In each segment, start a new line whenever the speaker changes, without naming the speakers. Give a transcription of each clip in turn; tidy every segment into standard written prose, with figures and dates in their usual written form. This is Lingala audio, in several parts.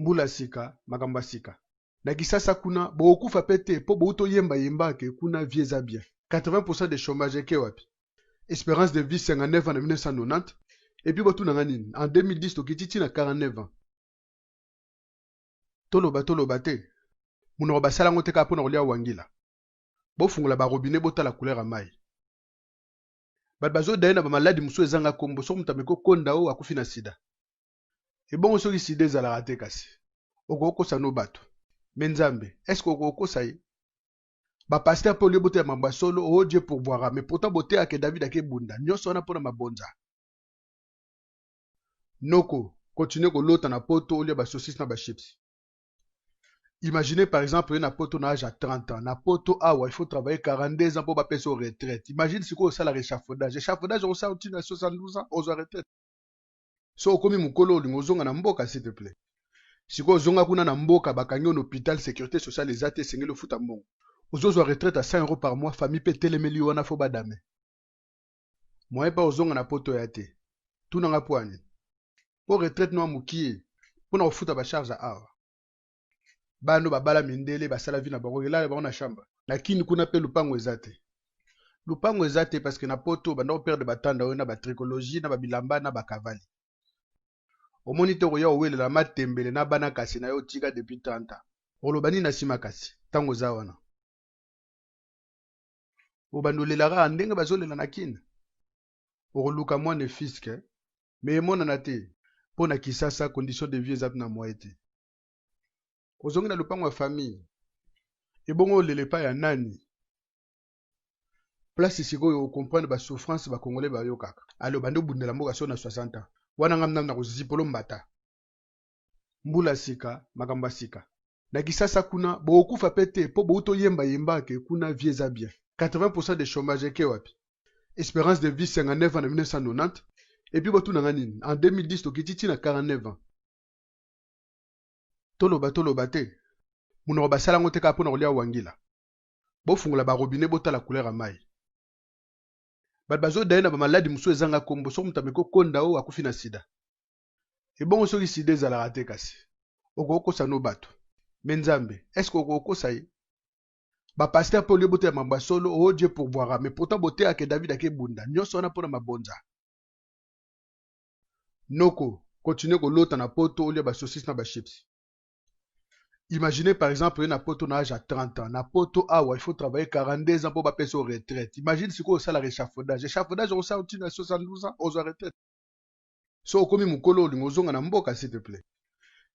Mbula sika, makamba sika. Na kisasa kuna, bokufa pete, po bouto yemba yemba ke kuna vie za bien. 80% de chômage ke wapi. Espérance de vie 59 ans en 1990. Et puis botu nanganini. En 2010, tokititi na 49 ans. Toloba te. Muna basala ngote ka pona kolia wangila. Bo fungula ba robinet bota la couleur à mai. Bazo daina ba maladi muso ezanga kombo so mutameko konda o akufi na sida. Et bon soki sida ezala rate kasi. Okoko sa no bato. Menzambe, est-ce que okoko sa yi? Ba pasteur Paul bote ya mamba solo o Dieu pour boire mais pourtant bote ake David ake bunda. Nyonso na pona mabonza. Noko, continue ko lota na poto olia ba saucisse na ba chips. Imaginez par exemple un poto na âge à 30 ans. Na poto awa, il faut travailler 42 ans pour ba pesa retraite. Imagine si ko ça la réchafaudage. Réchafaudage on ça au à 72 ans aux retraite. So komi mukolo lingozonga na mboka s'il te plaît. Si ko zonga kuna na mboka bakangi en hôpital sécurité sociale les ate sengelo futa mbongo. Ozozo retraite à 100 € par mois, famille peut telemeli wana fo badame. Moi pas ozonga na poto ya te. Tuna nga poani. Pour retraite no mukie. Pona ofuta ba charge awa. Bano babala mindele basala vi na bango elala bango na chambre. Lakini kuna pe lupango ezate. Lupango ezate parce que na poto bando perdre batanda ona ba tricologie na ba bilamba na ba kavali. Au moniteur ya owele la matembele na bana kasi na yo tika depuis 30 ans. Olobani na sima kasi. Tango za wana. Obandolela ndenge bazolela na kina. Oluka mwana fiske. Mais mona na te. Pona kisasa condition de vie ezate na moite. Ozongi na lupango ya famille. Ebongo lele pa ya nani. Place sikoyo comprendre ba souffrance ba congolais ba yo kaka. Alo bando bundela mboka so na 60 ans. Wana ngamna na kuzipolo mbata. Mbula sika, makamba sika. Na kisasa kuna bokufa pete po bouto yemba yemba ke kuna vie za bien. 80% de chômage ke wapi. Espérance de vie 59 ans en 1990. Et puis botu nanganini. En 2010 tokititi na 49 ans. Toloba te. Muna basala ngote ka pona kolia wangila. Bo fungula ba robinet bota la couleur à mai. Bazo daina ba maladi muso ezanga kombo so mutameko konda o akufi na sida. Et bon soki sida ezala rate kasi. Okoko sa no bato. Menzambe, est-ce que okoko sa yi? Ba pasteur Paul bote ya mamba solo o Dieu pour boire mais pourtant bote ake David ake bunda. Nyonso na pona mabonza. Noko, continue ko lota na poto olia ba saucisse na ba chips. Imaginez par exemple un poto na âge à 30 ans. Na poto awa, il faut travailler 42 ans pour ba pesa retraite. Imagine si ko ça la réchafaudage. Réchafaudage on ça au à 72 ans aux retraite. So komi mukolo lingozonga na mboka s'il te plaît.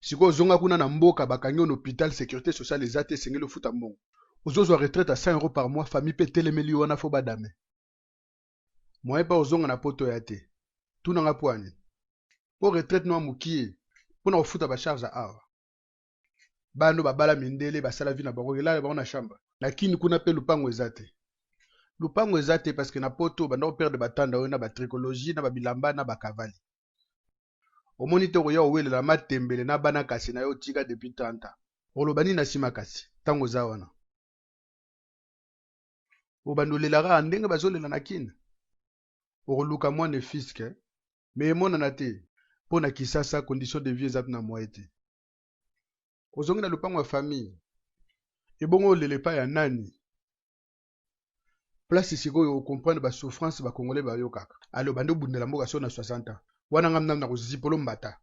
Si ko zonga kuna na mboka bakangi en hôpital sécurité sociale les ate sengelo futa mbongo. Ozozo retraite à 100 € par mois, famille peut telemeli wana fo badame. Moi pas ozonga na poto ya te. Tuna nga poani. Pour retraite no mukie. Pona ofuta ba charge awa. Bano babala mindele basala vi na bango elala bango na chambre. Lakini kuna pe lupango ezate. Lupango ezate parce que na poto bando perdre batanda ona ba tricologie na ba bilamba na ba kavali. Au moniteur ya owele la matembele na bana kasi na yo tika depuis 30 ans. Olobani na sima kasi. Tango za wana. Obandolela ndenge bazolela na kina. Oluka mwana fiske. Mais mona na te. Pona kisasa condition de vie ezate na moite. Ozongi na lupango ya famille. Ebongo lele pa ya nani. Place sikoyo comprendre ba souffrance ba congolais ba yo kaka. Alo bando bundela mboka so na 60 ans. Wana ngamna na kuzipolo mbata.